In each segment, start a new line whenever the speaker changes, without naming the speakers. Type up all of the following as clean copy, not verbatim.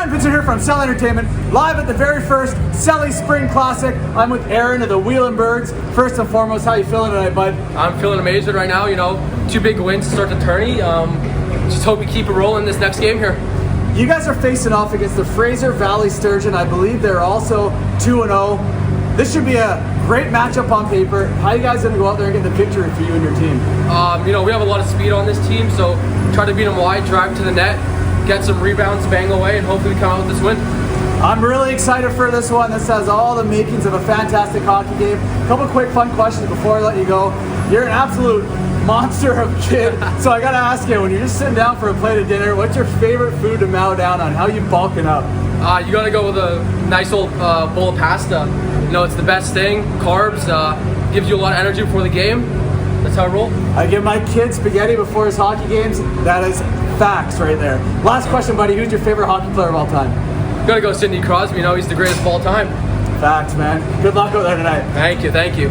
Ryan Vincent here from Celly Entertainment, live at the very first Celly Spring Classic. I'm with Aaron of the Wheelin Birds. First and foremost, how you feeling tonight, bud?
I'm feeling amazing right now. You know, 2 big wins to start the tourney. Just hope we keep it rolling this next game here.
You guys are facing off against the Fraser Valley Sturgeon. I believe they're also 2-0. This should be a great matchup on paper. How are you guys going to go out there and get the victory for you and your team?
You know, we have a lot of speed on this team, so try to beat them wide, drive to the net, get some rebounds, bang away, and hopefully come out with this win.
I'm really excited for this one. This has all the makings of a fantastic hockey game. A couple quick fun questions before I let you go. You're an absolute monster of a kid, so I gotta ask you, when you're just sitting down for a plate of dinner, what's your favorite food to mow down on? How are you bulking up?
You gotta go with a nice old bowl of pasta. You know, it's the best thing. Carbs, gives you a lot of energy before the game. That's how I roll. I
give my kid spaghetti before his hockey games. That is facts right there. Last question, buddy. Who's your favorite hockey player of all time?
Gotta go Sidney Crosby. You know, he's the greatest of all time.
Facts, man. Good luck out there tonight.
Thank you, thank you.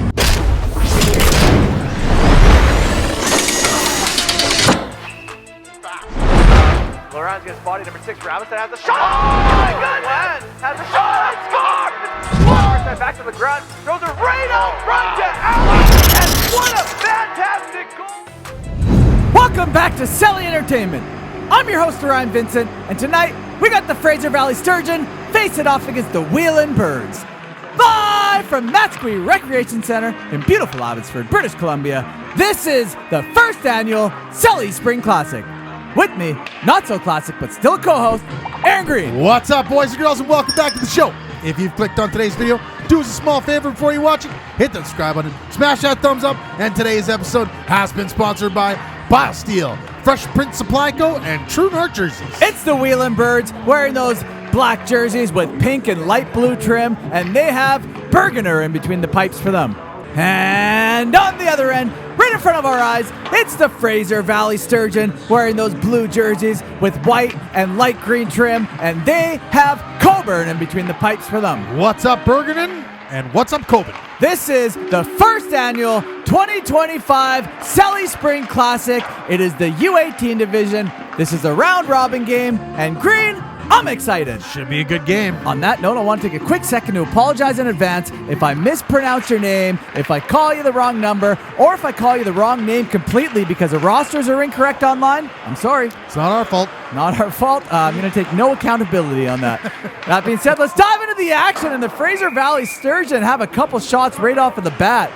Orion's gonna spot number 6 for Abbotsford, has the shot! Oh my goodness! Has the shot! Scored! First time back to the ground, throws it right out front to Allen, and what a fantastic goal!
Welcome back to Celly Entertainment. I'm your host, Orion Vincent, and tonight we got the Fraser Valley Sturgeon facing off against the Wheelin Birds. Live from Matsqui Recreation Center in beautiful Abbotsford, British Columbia, this is the first annual Celly Spring Classic. With me, not so classic, but still a co-host, Aaron Green.
What's up, boys and girls, and welcome back to the show. If you've clicked on today's video, do us a small favor before you watch it. Hit the subscribe button, smash that thumbs up, and today's episode has been sponsored by Biosteel, Fresh Print Supply Co., and True North jerseys.
It's the Wheelin Birds wearing those black jerseys with pink and light blue trim, and they have Burgener in between the pipes for them. And on the other end, right in front of our eyes, it's the Fraser Valley Sturgeon wearing those blue jerseys with white and light green trim, and they have Coburn in between the pipes for them.
What's up, Burgener? And what's up, Coburn?
This is the first annual 2025 Celly Spring Classic. It is the U18 division. This is a round-robin game, and Green, I'm excited.
Should be a good game.
On that note, I want to take a quick second to apologize in advance if I mispronounce your name, if I call you the wrong number, or if I call you the wrong name completely because the rosters are incorrect online. I'm sorry.
It's not our fault.
Not our fault. I'm going to take no accountability on that. That being said, let's dive into the action, and the Fraser Valley Sturgeon have a couple shots right off of the bat.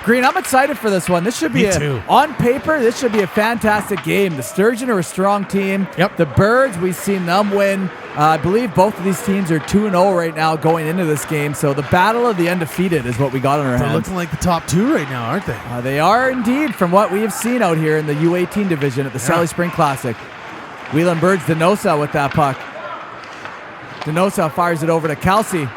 Green, I'm excited for this one. This should be on paper, this should be a fantastic game. The Sturgeon are a strong team.
Yep.
The Birds, we've seen them win. I believe both of these teams are 2-0 right now going into this game. So the battle of the undefeated is what we got on our hands.
They're looking like the top 2 right now, aren't they?
They are indeed, from what we have seen out here in the U18 division at the Celly Spring Classic. Wheelin Birds, Denosa with that puck. Denosa fires it over to Kelsey.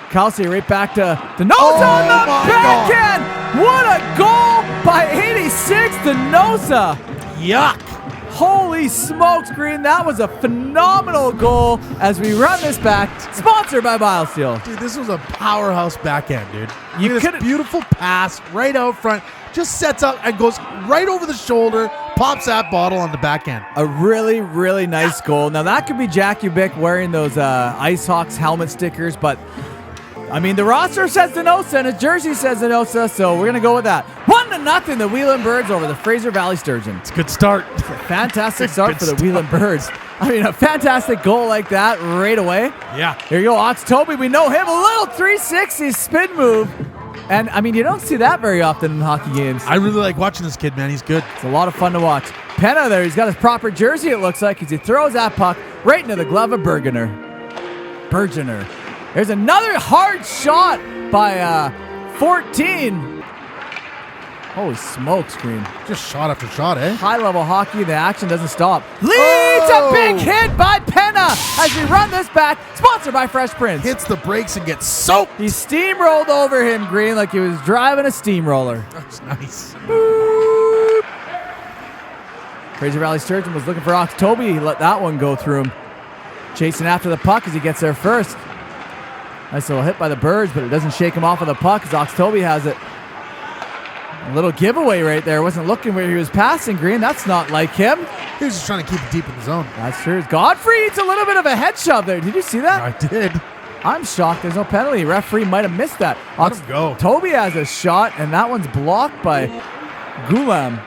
Kelsey right back to Denosa on the backhand. What a goal by 86 Denosa.
Yuck.
Holy smokes, Green. That was a phenomenal goal as we run this back. Sponsored by Biosteel.
Dude, this was a powerhouse backhand, dude.
You
could beautiful pass right out front. Just sets up and goes right over the shoulder. Pops that bottle on the backhand.
A really, really nice goal. Now, that could be Jack Ubick wearing those Ice Hawks helmet stickers, but I mean, the roster says Denosa and his jersey says Denosa, so we're going to go with that. 1-0, the Wheelin Birds over the Fraser Valley Sturgeon.
It's a good start.
It's a fantastic start for the Wheelin Birds. I mean, a fantastic goal like that right away.
Yeah.
Here you go, Ox Toby. We know him. A little 360 spin move. And, I mean, you don't see that very often in hockey games.
I really like watching this kid, man. He's good.
It's a lot of fun to watch. Penna there, he's got his proper jersey, it looks like, as he throws that puck right into the glove of Burgener. There's another hard shot by 14. Holy smokes, Green.
Just shot after shot, eh?
High-level hockey, the action doesn't stop. Leads a big hit by Penna as we run this back. Sponsored by Fresh Prints.
Hits the brakes and gets soaked.
He steamrolled over him, Green, like he was driving a steamroller.
That's nice.
Boop. Fraser Valley Sturgeon was looking for Ox Toby. He let that one go through him. Chasing after the puck as he gets there first. Nice little hit by the Birds, but it doesn't shake him off of the puck as Ox Toby has it. A little giveaway right there. Wasn't looking where he was passing, Green. That's not like him.
He was just trying to keep it deep in the zone.
That's true. Godfrey eats a little bit of a head shove there. Did you see that?
I did.
I'm shocked there's no penalty. Referee might have missed that.
Let him go.
Toby has a shot, and that one's blocked by Wheelin.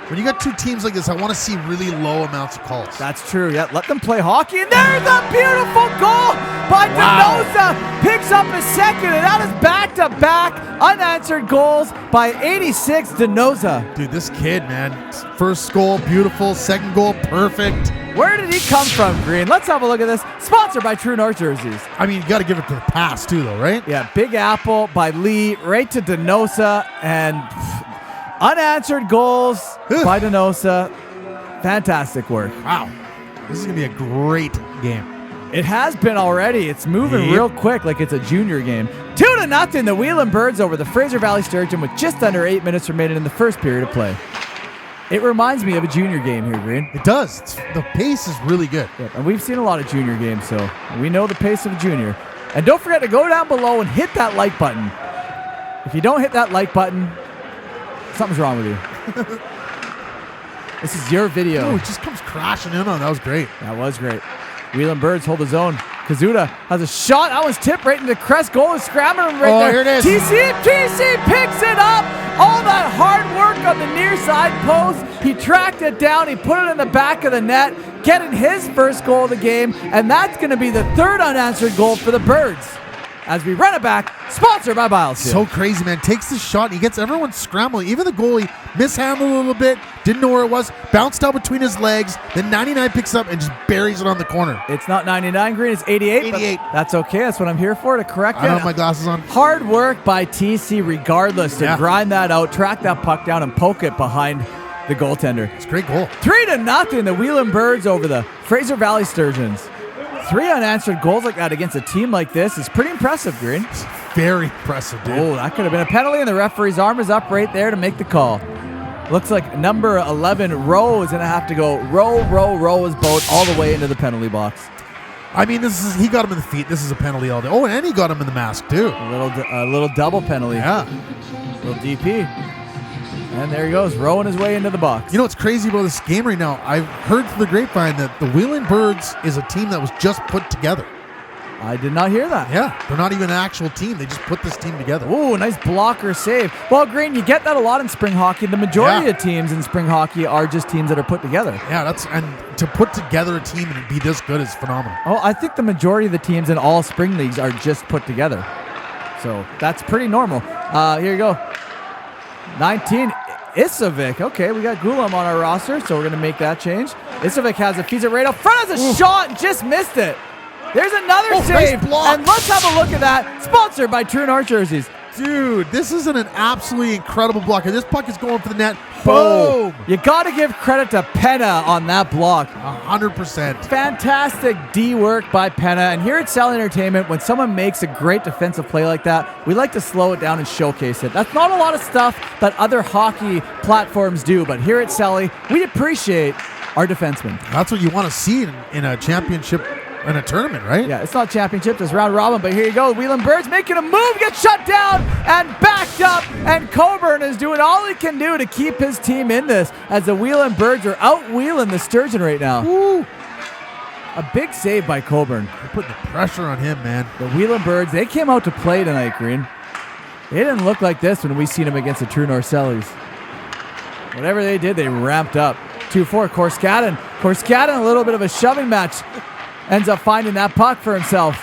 When you got two teams like this, I want to see really low amounts of calls.
That's true. Yeah, let them play hockey. And there's a beautiful goal by Denosa. Picks up a second, and that is back-to-back unanswered goals by 86 Denosa.
Dude, this kid, man. First goal, beautiful. Second goal, perfect.
Where did he come from, Green? Let's have a look at this. Sponsored by True North Jerseys.
I mean, you got to give it to the pass, too, though, right?
Yeah, Big Apple by Lee right to Denosa, and unanswered goals by Denosa. Fantastic work.
Wow. This is going to be a great game.
It has been already. It's moving real quick like it's a junior game. 2-0, the Wheelin Birds over the Fraser Valley Sturgeon with just under 8 minutes remaining in the first period of play. It reminds me of a junior game here, Green.
It does. The pace is really good.
Yep, and we've seen a lot of junior games, so we know the pace of a junior. And don't forget to go down below and hit that like button. If you don't hit that like button, something's wrong with you. This is your video.
Oh, it just comes crashing in on. That was great.
That was great. Wheelin Birds hold his own. Kazuda has a shot. That was tipped right into Crest. Goal is scrambling right there.
Here it is.
TC picks it up. All that hard work on the near side post. He tracked it down. He put it in the back of the net, getting his first goal of the game. And that's going to be the third unanswered goal for the Birds. As we run it back, sponsored by Biosteel.
So crazy, man. Takes the shot. He gets everyone scrambling. Even the goalie mishandled a little bit. Didn't know where it was. Bounced out between his legs. Then 99 picks up and just buries it on the corner.
It's not 99, Green. It's 88.
88.
That's okay. That's what I'm here for, to correct
I
it.
don't have my glasses on.
Hard work by TC regardless to grind that out, track that puck down, and poke it behind the goaltender.
It's a great goal.
3-0, the Wheelin Birds over the Fraser Valley Sturgeons. 3 unanswered goals like that against a team like this is pretty impressive, Green.
It's very impressive, dude.
Oh, that could have been a penalty, and the referee's arm is up right there to make the call. Looks like number 11, Rowe, is going to have to go row his boat all the way into the penalty box.
I mean, he got him in the feet. This is a penalty all day. Oh, and he got him in the mask, too.
A little double penalty.
Yeah.
Little DP. And there he goes, rowing his way into the box.
You know what's crazy about this game right now? I've heard through the grapevine that the Wheelin Birds is a team that was just put together.
I did not hear that.
Yeah, they're not even an actual team. They just put this team together.
Ooh, nice blocker save. Well, Green, you get that a lot in spring hockey. The majority of teams in spring hockey are just teams that are put together.
Yeah, and to put together a team and be this good is phenomenal.
Oh, I think the majority of the teams in all spring leagues are just put together. So that's pretty normal. Here you go. 19. Isovic. Okay, we got Gulam on our roster, so we're going to make that change. Isovic has it, feeds it right up front, has a shot, just missed it. There's another save,
nice block.
and let's have a look at that. Sponsored by True North Jerseys.
Dude, this is an absolutely incredible block. And this puck is going for the net. Boom!
You got to give credit to Penna on that block.
100%.
Fantastic D work by Penna. And here at Celly Entertainment, when someone makes a great defensive play like that, we like to slow it down and showcase it. That's not a lot of stuff that other hockey platforms do, but here at Celly, we appreciate our defensemen.
That's what you want to see in a championship, in a tournament, right?
Yeah, it's not championship, it's round robin, but here you go. Wheelin Birds making a move, gets shut down and backed up, and Coburn is doing all he can do to keep his team in this as the Wheelin Birds are out-wheeling the Sturgeon right now.
Woo.
A big save by Coburn.
They're putting the pressure on him, man.
The Wheelin Birds, they came out to play tonight, Green. They didn't look like this when we seen them against the True North Sellers. Whatever they did, they ramped up. 2-4, Korskanen, a little bit of a shoving match. Ends up finding that puck for himself.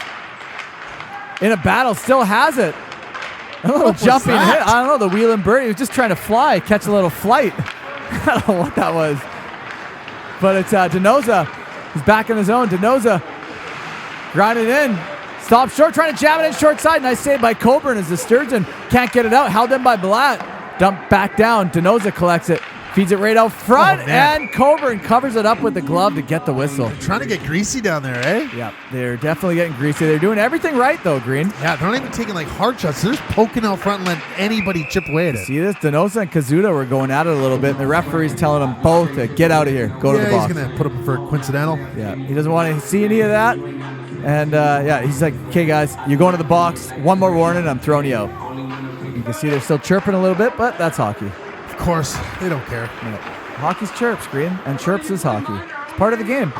In a battle, still has it. A little jumping hit. I don't know, the Wheelin Bird, he was just trying to fly, catch a little flight. I don't know what that was. But it's Denosa. He's back in the zone. Denosa grinding in. Stop short, trying to jam it in short side. Nice save by Coburn as the Sturgeon can't get it out. Held in by Blatt. Dumped back down. Denosa collects it. Feeds it right out front, and Coburn covers it up with the glove to get the whistle.
They're trying to get greasy down there, eh?
Yeah, they're definitely getting greasy. They're doing everything right, though, Green.
Yeah, they're not even taking like hard shots. They're just poking out front and letting anybody chip away at it.
See this? Denosa and Kazuda were going at it a little bit, and the referee's telling them both to get out of here, go to the box.
He's going to put him for a coincidental.
Yeah, he doesn't want to see any of that. And, he's like, okay, guys, you're going to the box. One more warning, I'm throwing you out. You can see they're still chirping a little bit, but that's hockey.
Of course, they don't care.
No. Hockey's chirps, Green, and chirps is hockey. It's part of the game.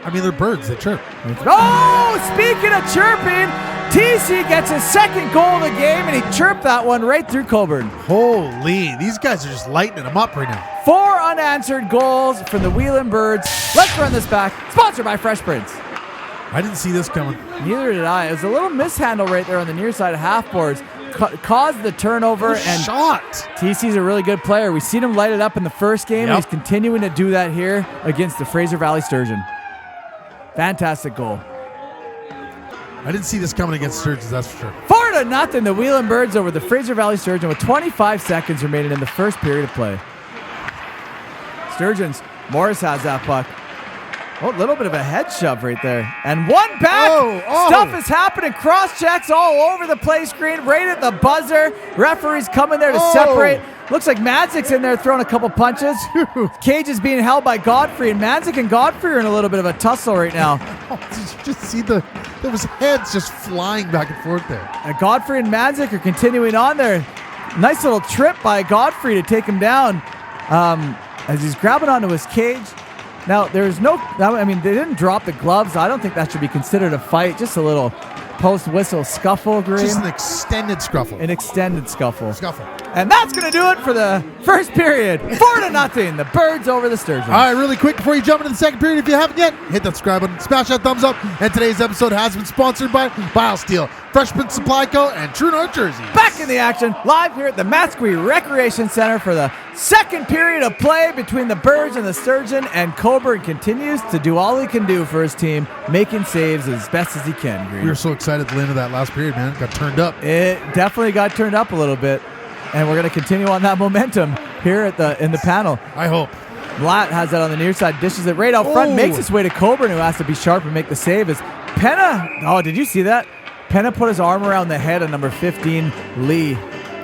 I mean, they're birds. They chirp.
Oh, speaking of chirping, TC gets his second goal of the game, and he chirped that one right through Coburn.
Holy, these guys are just lighting them up right now.
4 unanswered goals from the Wheelin Birds. Let's run this back. Sponsored by Fresh Prince.
I didn't see this coming.
Neither did I. It was a little mishandle right there on the near side of half boards. Caused the turnover. And
shot.
TC's a really good player. We've seen him light it up in the first game.
Yep.
He's continuing to do that here against the Fraser Valley Sturgeon. Fantastic goal.
I didn't see this coming against Sturgeon, that's for sure.
4-0, the Wheelin Birds over the Fraser Valley Sturgeon with 25 seconds remaining in the first period of play. Sturgeons, Morris has that puck. Oh, a little bit of a head shove right there. And one back.
Oh.
Stuff is happening. Cross checks all over the play screen. Right at the buzzer. Referee's coming there to separate. Looks like Matsqui in there throwing a couple punches. Cage is being held by Godfrey, and Matsqui and Godfrey are in a little bit of a tussle right now.
Oh, did you just see those heads just flying back and forth there?
Godfrey and Matsqui are continuing on there. Nice little trip by Godfrey to take him down as he's grabbing onto his cage. Now, there's no, I mean, they didn't drop the gloves. I don't think that should be considered a fight. Just a little post-whistle scuffle, Green.
Just an extended scuffle.
An extended scuffle. And that's going to do it for the first period. 4-0, the Birds over the Sturgeon.
All right, really quick before you jump into the second period, if you haven't yet, hit that subscribe button, smash that thumbs up. And today's episode has been sponsored by Biosteel, Fresh Prince Supply Co., and True North Jersey.
Back in the action, live here at the Matsqui Recreation Center for the second period of play between the Birds and the Sturgeon, and Coburn continues to do all he can do for his team, making saves as best as he can, Green.
We were so excited at the end of that last period, man. It got turned up.
It definitely got turned up a little bit, and we're going to continue on that momentum here in the panel.
I hope.
Blatt has that on the near side, dishes it right out front, makes his way to Coburn, who has to be sharp and make the save. As Penna, did you see that? Penna put his arm around the head of number 15, Lee.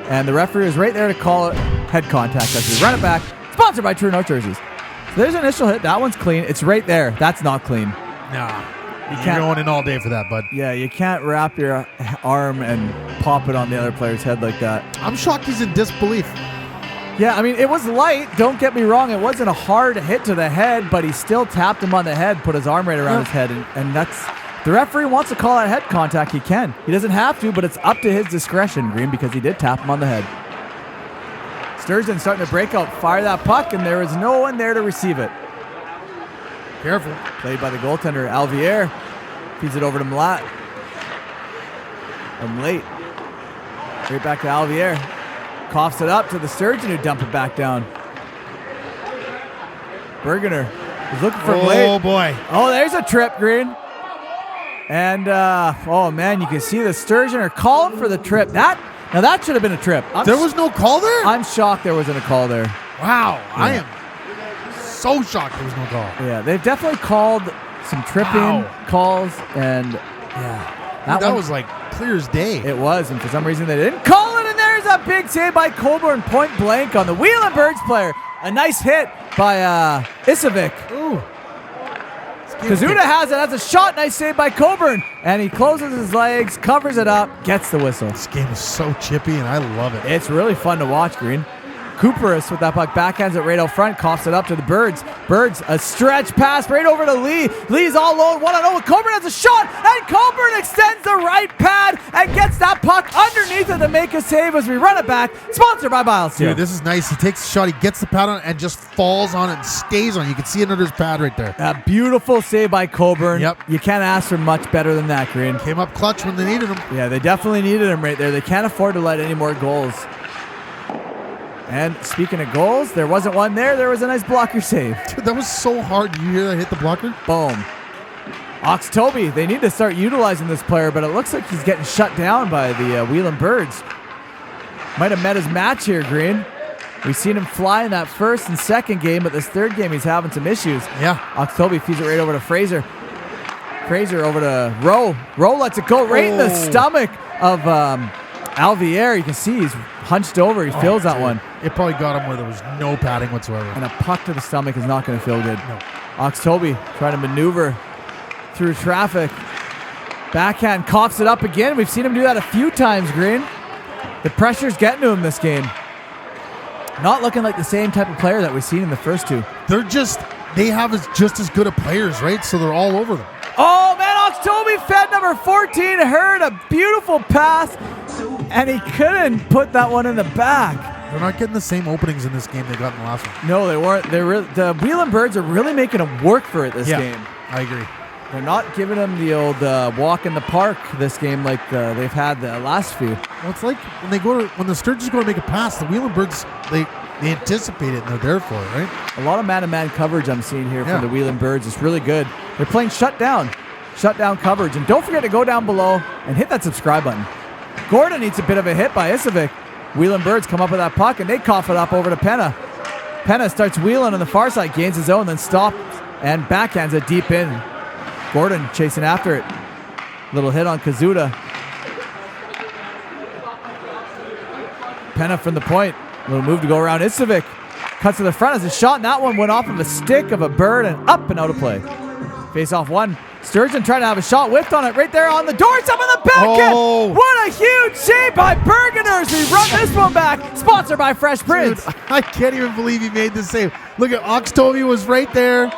And the referee is right there to call it head contact as we run it back. Sponsored by True North Jerseys. So there's an initial hit. That one's clean. It's right there. That's not clean.
Nah. You're going in all day for that, bud.
Yeah, you can't wrap your arm and pop it on the other player's head like that.
I'm shocked he's in disbelief.
Yeah, I mean, it was light. Don't get me wrong. It wasn't a hard hit to the head, but he still tapped him on the head, put his arm right around his head, and that's... The referee wants to call that head contact. He can. He doesn't have to, but it's up to his discretion, Green, because he did tap him on the head. Sturgeon starting to break out, fire that puck, and there is no one there to receive it.
Careful.
Played by the goaltender, Alvier. Feeds it over to Mlatt. And late. Right back to Alvier. Coughs it up to the Sturgeon, who dump it back down. Bergener is looking for late.
Oh, boy.
Oh, there's a trip, Green. And, oh, man, you can see the Sturgeon are calling for the trip. Now that should have been a trip.
There was no call there?
I'm shocked there wasn't a call there.
Wow.
Yeah.
I am so shocked there was no call.
Yeah, they've definitely called some tripping calls, and, yeah.
That was like clear as day.
It was, and for some reason they didn't call it, and there's a big save by Coburn, point blank on the Wheelin Birds player. A nice hit by Isovic.
Ooh.
Kazuda has it. That's a shot. Nice save by Coburn. And he closes his legs, covers it up, gets the whistle.
This game is so chippy, and I love it.
It's really fun to watch, Green. Cooperis with that puck, backhands it right out front, coughs it up to the Birds. Birds, a stretch pass right over to Lee. Lee's all alone, 1-0. Coburn has a shot, and Coburn extends the right pad and gets that puck underneath it to make a save as we run it back. Sponsored by Biosteel.
Dude, this is nice. He takes the shot, he gets the pad on it, and just falls on it and stays on it. You can see it under his pad right there.
A beautiful save by Coburn.
Yep.
You can't ask for much better than that, Green.
Came up clutch when they needed him.
Yeah, they definitely needed him right there. They can't afford to let any more goals. And speaking of goals, there wasn't one there. There was a nice blocker save.
Dude, that was so hard. Did you hear that hit the blocker?
Boom. Ox Toby, they need to start utilizing this player, but it looks like he's getting shut down by the Wheelin Birds. Might have met his match here, Green. We've seen him fly in that first and second game, but this third game he's having some issues.
Yeah.
Ox Toby feeds it right over to Fraser. Fraser over to Rowe. Rowe lets it go right in the stomach of Alvier. You can see he's hunched over. He feels that one.
It probably got him where there was no padding whatsoever.
And a puck to the stomach is not going to feel good.
No.
Ox Toby trying to maneuver through traffic. Backhand coughs it up again. We've seen him do that a few times, Green. The pressure's getting to him this game. Not looking like the same type of player that we've seen in the first two.
They have just as good of players, right? So they're all over them.
Oh, man, Oxtoby fed number 14, heard a beautiful pass, and he couldn't put that one in the back.
They're not getting the same openings in this game they got in the last one.
No, they weren't. The Wheelin Birds are really making them work for it this game.
I agree.
They're not giving them the old walk in the park this game like they've had the last few.
Well, it's like when the Sturgeons go to make a pass, the Wheelin Birds, they anticipate it and they're there for it, right?
A lot of man-to-man coverage I'm seeing here from the Wheelin Birds. It's really good. They're playing shutdown coverage. And don't forget to go down below and hit that subscribe button. Gordon needs a bit of a hit by Isovic. Wheelin Birds come up with that puck and they cough it up over to Penna. Penna starts wheeling on the far side, gains his own, then stops and backhands it deep in. Gordon chasing after it. Little hit on Kazuda. Penna from the point. Little move to go around Isovic. Cuts to the front as a shot, and that one went off of a stick of a bird and up and out of play. Face off one. Sturgeon trying to have a shot, whiffed on it right there on the doorstep of the backhand.
Oh.
What a huge save by Bergeners. We run this one back. Sponsored by Fresh Prince.
Dude, I can't even believe he made the save. Look at Oxtoby was right there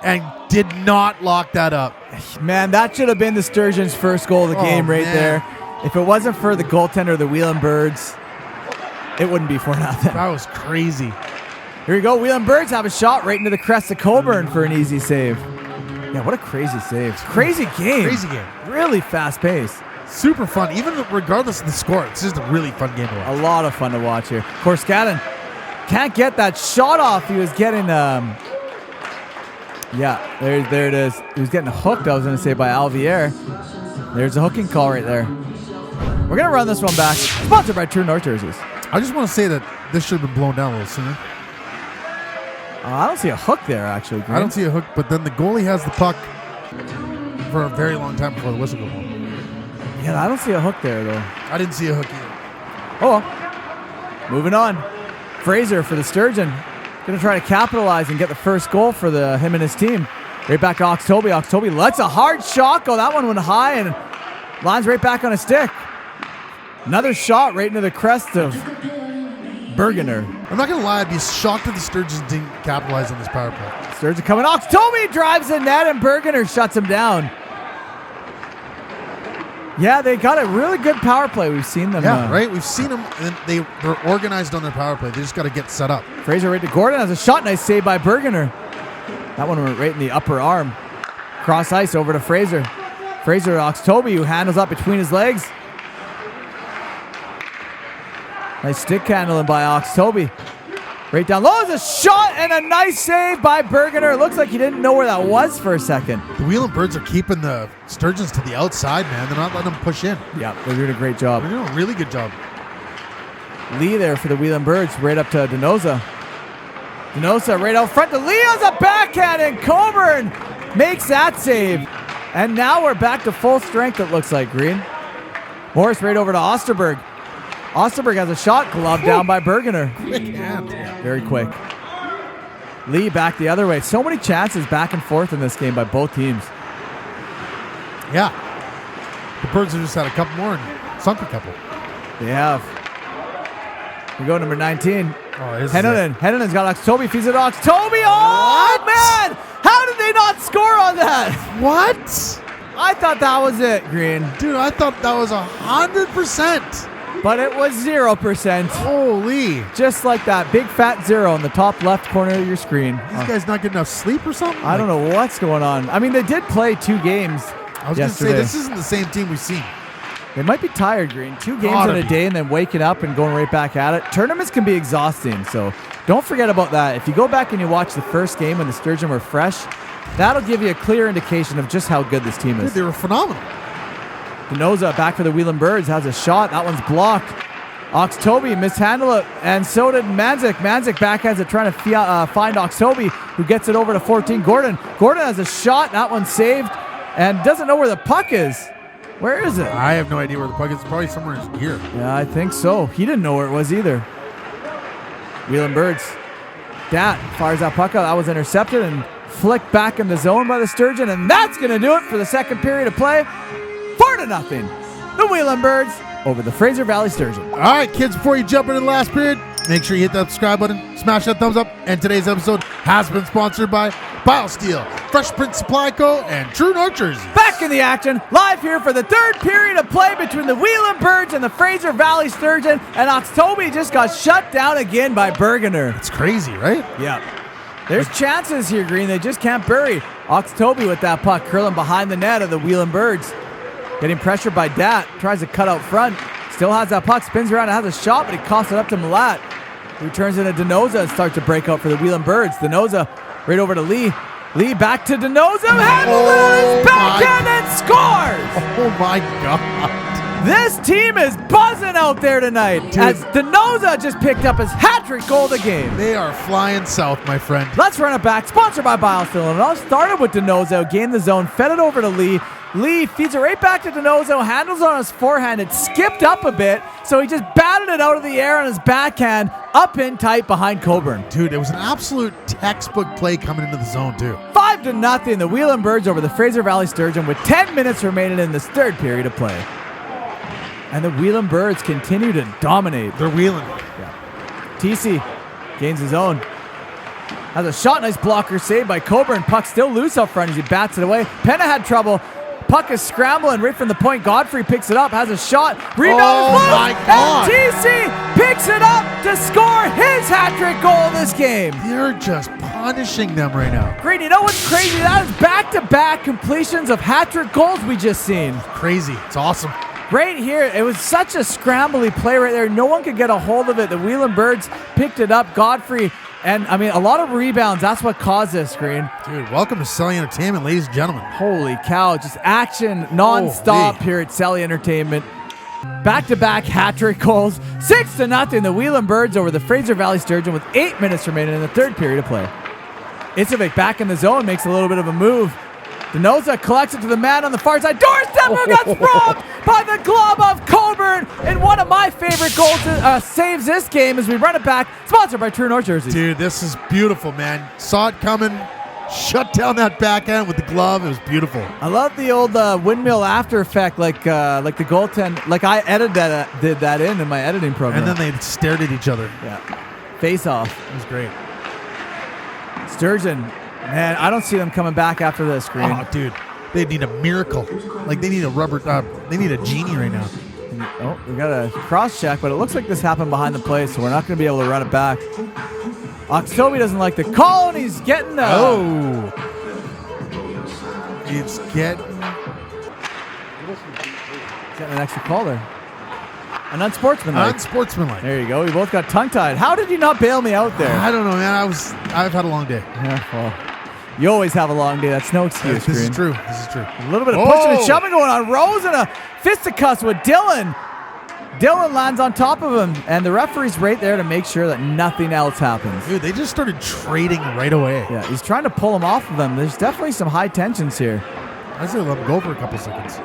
and did not lock that up.
Man, that should have been the Sturgeon's first goal of the game right there. If it wasn't for the goaltender of the Wheelin Birds, it wouldn't be 4-0.
That was crazy.
Here we go. Wheelin Birds have a shot right into the crest of Coburn for an easy save. Yeah, what a crazy save. Crazy game.
Crazy game.
Really fast pace.
Super fun. Even regardless of the score, it's just a really fun game to watch.
A lot of fun to watch here. Korskanen can't get that shot off. He was getting, there it is. He was getting hooked, I was going to say, by Alvier. There's a hooking call right there. We're going to run this one back. Sponsored by True North Jerseys.
I just want to say that this should have been blown down a little sooner.
I don't see a hook there, actually. Green.
I don't see a hook, but then the goalie has the puck for a very long time before the whistle goes on.
Yeah, I don't see a hook there, though.
I didn't see a hook either.
Oh, well. Moving on. Fraser for the Sturgeon. Going to try to capitalize and get the first goal for him and his team. Right back to Oxtoby. Oxtoby lets a hard shot go. That one went high and lines right back on a stick. Another shot right into the crest of Bergener.
I'm not going to lie, I'd be shocked if the Sturgeons didn't capitalize on this power play.
Sturgeon coming. Oxtoby drives the net and Bergener shuts him down. Yeah, they got a really good power play. We've seen them.
Yeah, right? We've seen them, and they're organized on their power play. They just got to get set up.
Fraser right to Gordon has a shot. Nice save by Bergener. That one went right in the upper arm. Cross ice over to Fraser. Fraser to Oxtoby, who handles up between his legs. Nice stick handling by Oxtoby. Right down low is a shot and a nice save by Bergener. It looks like he didn't know where that was for a second.
The Wheelin Birds are keeping the Sturgeons to the outside, man. They're not letting them push in.
Yeah, they're doing a great job.
They're doing a really good job.
Lee there for the Wheelin Birds, right up to Denoza. Denoza right out front to Leo's a backhand, and Coburn makes that save. And now we're back to full strength, it looks like, Green. Morris right over to Osterberg. Osterberg has a shot, glove down by Bergener.
Quick hand.
Very quick. Lee back the other way. So many chances back and forth in this game by both teams.
Yeah. The Birds have just had a couple more and sunk a couple.
They have. We go number 19.
Oh,
Hennonen's got Oxtoby. Feeds it to Oxtoby. Oh, man! How did they not score on that?
What?
I thought that was it, Green.
Dude, I thought that was 100%.
But it was 0%.
Holy.
Just like that big fat zero in the top left corner of your screen.
These guys not getting enough sleep or something?
I don't know what's going on. I mean, they did play 2 games
I was going to say, this isn't the same team we've seen.
They might be tired, Green. 2 games in a day and then waking up and going right back at it. Tournaments can be exhausting, so don't forget about that. If you go back and you watch the first game when the Sturgeon were fresh, that'll give you a clear indication of just how good this team is.
Dude, they were phenomenal.
Denoza back for the Wheelin Birds has a shot. That one's blocked. Oxtoby mishandled it, and so did Matsqui. Matsqui backhands it, trying to find Oxtoby, who gets it over to 14. Gordon has a shot. That one's saved, and doesn't know where the puck is. Where is it?
I have no idea where the puck is. It's probably somewhere in his gear.
Yeah, I think so. He didn't know where it was either. Wheelin Birds. Dat fires that puck out. That was intercepted and flicked back in the zone by the Sturgeon, and that's going to do it for the second period of play. 4-0. The Wheelin Birds over the Fraser Valley Sturgeon.
All right, kids, before you jump into the last period, Make sure you hit that subscribe button, smash that thumbs up, and today's episode has been sponsored by Biosteel, Fresh Print Supply Co., and True North Jersey.
Back in the action, live here for the third period of play between the Wheelin Birds and the Fraser Valley Sturgeon, and Oxtoby just got shut down again by Bergener.
It's crazy, right?
Yeah. There's chances here, Green. They just can't bury. Oxtoby with that puck curling behind the net of the Wheelin Birds. Getting pressured by Dat. Tries to cut out front. Still has that puck. Spins around and has a shot, but he coughs it up to Malat, who turns into Denoza and starts to break out for the Wheelin Birds. Denoza right over to Lee. Lee back to Denoza. Handles it on his backhand and scores!
Oh my God.
This team is buzzing out there tonight,
dude,
as Denoza just picked up his hat-trick goal of the game.
They are flying south, my friend.
Let's run it back. Sponsored by Biosteel. And it all started with Denozo. Gained the zone. Fed it over to Lee. Lee feeds it right back to Denozo. Handles on his forehand. It skipped up a bit. So he just batted it out of the air on his backhand. Up in tight behind Coburn.
Dude, it was an absolute textbook play coming into the zone, too.
5-0. The Wheelin Birds over the Fraser Valley Sturgeon with 10 minutes remaining in this third period of play. And the Wheelin Birds continue to dominate.
They're wheeling.
TC gains his own. Has a shot. Nice blocker saved by Coburn. Puck still loose up front as he bats it away. Penna had trouble. Puck is scrambling right from the point. Godfrey picks it up. Has a shot. Rebound is loose.
My God.
And TC picks it up to score his hat-trick goal this game.
They're just punishing them right now.
Great. You know what's crazy? That is back-to-back completions of hat-trick goals we just seen.
Crazy. It's awesome.
Right here, it was such a scrambly play right there. No one could get a hold of it. The Wheelin Birds picked it up. Godfrey, and I mean, a lot of rebounds. That's what caused this, Green.
Dude, welcome to Celly Entertainment, ladies and gentlemen.
Holy cow, just action non-stop here at Celly Entertainment. Back-to-back hat-trick goals. 6-0, the Wheelin Birds over the Fraser Valley Sturgeon with 8 minutes remaining in the third period of play. Isovic back in the zone, makes a little bit of a move. Denoza collects it to the man on the far side. Doorstep who got robbed by the glove of Coburn in one of my favorite goals saves this game as we run it back. Sponsored by True North Jersey.
Dude, this is beautiful, man. Saw it coming, shut down that backhand with the glove. It was beautiful.
I love the old windmill after effect, like the goaltend. Like I did that in my editing program.
And then they stared at each other.
Yeah, face off.
It was great.
Sturgeon. Man, I don't see them coming back after this, Green.
Oh, dude. They need a miracle. Like, they need they need a genie right now.
Oh, we got a cross-check, but it looks like this happened behind the play, so we're not going to be able to run it back. Oxtoby doesn't like the call, and he's getting
It's getting
an extra call there. An unsportsmanlike.
unsportsmanlike.
There you go. We both got tongue-tied. How did you not bail me out there?
I don't know, man. I've had a long day.
Yeah, well, you always have a long day. That's no excuse,
This
Green.
is true. This is true.
A little bit of pushing and shoving going on. Rose and a fisticuffs with Dylan. Dylan lands on top of him, and the referee's right there to make sure that nothing else happens.
Dude, they just started trading right away.
Yeah, he's trying to pull him off of them. There's definitely some high tensions here.
I say let him go for a couple seconds.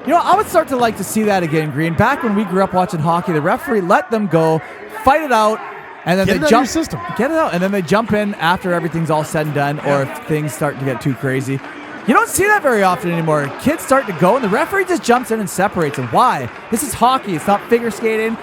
You know, I would start to like to see that again, Green. Back when we grew up watching hockey, the referee let them go, fight it out, and then
Get it
they
out of
jump.
your system.
Get it out, and then they jump in after everything's all said and done, or if things start to get too crazy. You don't see that very often anymore. Kids start to go, and the referee just jumps in and separates them. Why? This is hockey. It's not figure skating.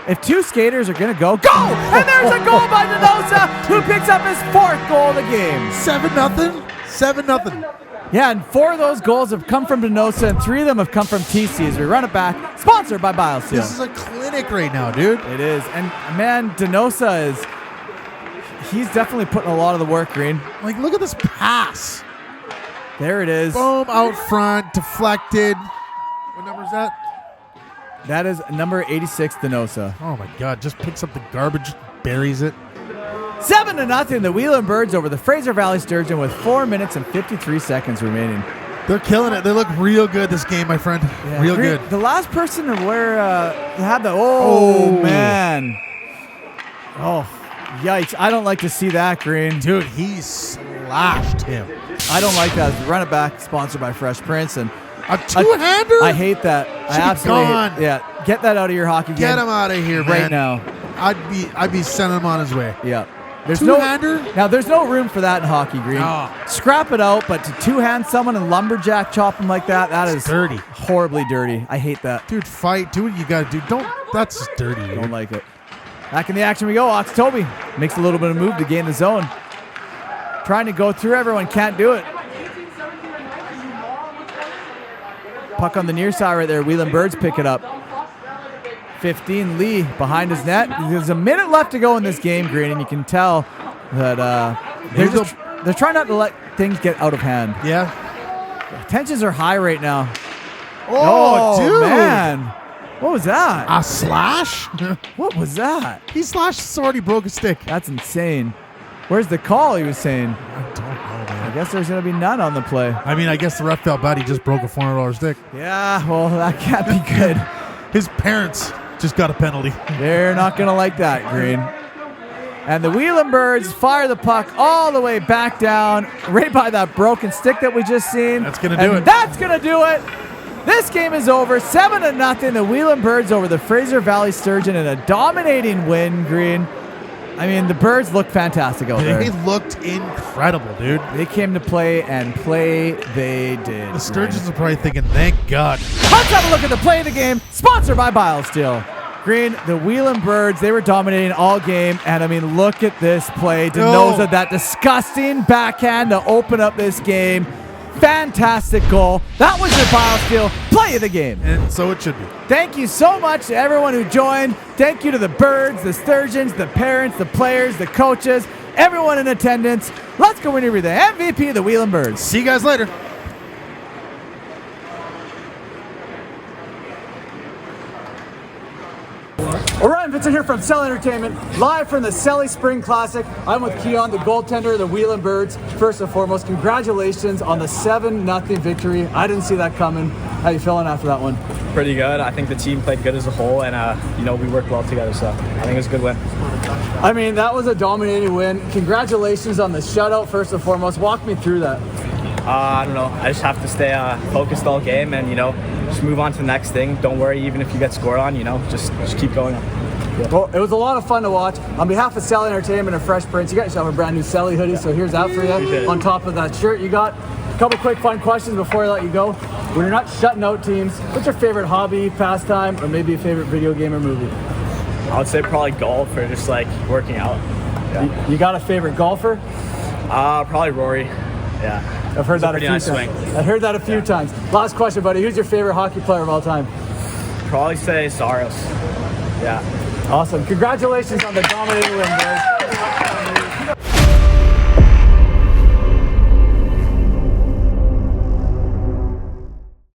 If two skaters are going to go, go! And there's a goal by Denoza, who picks up his fourth goal of the game.
7-0. 7-0.
Yeah, and 4 of those goals have come from Denoza, and 3 of them have come from TC as we run it back. Sponsored by Biosteel.
This is a clinic right now, dude.
It is. And, man, Denoza he's definitely putting a lot of the work, Green.
Like, look at this pass.
There it is.
Boom, out front, deflected. What number is that?
That is number 86, Denoza.
Oh, my God. Just picks up the garbage, buries it.
7-0, the Wheelin Birds over the Fraser Valley Sturgeon with 4 minutes and 53 seconds remaining.
They're killing it. They look real good this game, my friend.
Yeah,
real
Green,
good.
The last person to wear had the man. Oh, yikes. I don't like to see that, Green.
Dude, he slashed him.
I don't like that. Run it back, sponsored by Fresh Prince. And
A two-hander?
I hate that. I absolutely hate. Yeah, get that out of your hockey game.
Get him out of here, man.
right now.
I'd be sending him on his way.
Yeah. There's
Two-hander?
there's no room for that in hockey, Green.
Oh.
Scrap it out, but to two-hand someone and lumberjack chop him like that, that is
dirty.
Horribly dirty. I hate that.
Dude, fight. Do what you got to do. That's just dirty, dude.
Don't like it. Back in the action we go. Ox Toby makes a little bit of move to gain the zone. Trying to go through everyone, can't do it. Puck on the near side right there. Wheelin Birds pick it up. 15, Lee behind his net. There's a minute left to go in this game, Green, and you can tell that they're trying not to let things get out of hand.
Yeah.
Tensions are high right now.
Oh, dude.
Man. What was that?
A slash?
What was that?
He slashed his sword, he broke a stick.
That's insane. Where's the call he was saying?
I don't know, man.
I guess there's going to be none on the play.
I mean, I guess the ref felt bad. He just broke a $400 stick.
Yeah, well, that can't be good.
His parents just got a penalty.
They're not going to like that, Green. And the Wheelin Birds fire the puck all the way back down, right by that broken stick that we just seen.
That's going to do it.
That's going to do it. This game is over, 7-0. The Wheelin Birds over the Fraser Valley Sturgeon in a dominating win, Green. I mean, the Birds look fantastic out there.
They looked incredible, dude.
They came to play, and play they did.
The Sturgeons are probably thinking, thank God.
Let's have a look at the play of the game, sponsored by Biosteel. Green, the Wheelin Birds, they were dominating all game, and I mean, look at this play. Denoza, that disgusting backhand to open up this game. Fantastic goal. That was your Biosteel play of the game.
And so it should be.
Thank you so much to everyone who joined. Thank you to the Birds, the Sturgeons, the parents, the players, the coaches, everyone in attendance. Let's go interview the MVP of the Wheelin Birds.
See you guys later.
Orion, Vincent here from Celly Entertainment, live from the Celly Spring Classic. I'm with Keon, the goaltender of the Wheelin Birds. First and foremost, congratulations on the 7-0 victory. I didn't see that coming. How you feeling after that one?
Pretty good. I think the team played good as a whole, and we worked well together, so I think it was a good win.
I mean, that was a dominating win. Congratulations on the shutout, first and foremost. Walk me through that.
I don't know. I just have to stay focused all game and, just move on to the next thing. Don't worry, even if you get scored on, just keep going. Yeah.
Well, it was a lot of fun to watch. On behalf of Celly Entertainment and Fresh Prince, you got yourself a brand new Celly hoodie, so here's that for you. On top of that shirt you got. A couple quick fun questions before I let you go. When you're not shutting out teams, what's your favorite hobby, pastime, or maybe a favorite video game or movie?
I would say probably golf or just working out. Yeah.
You got a favorite golfer?
Probably Rory. Yeah.
I've heard that a few times. I've heard that a few times. Last question, buddy. Who's your favorite hockey player of all time?
Probably say Saros. Yeah.
Awesome. Congratulations on the dominating win, guys.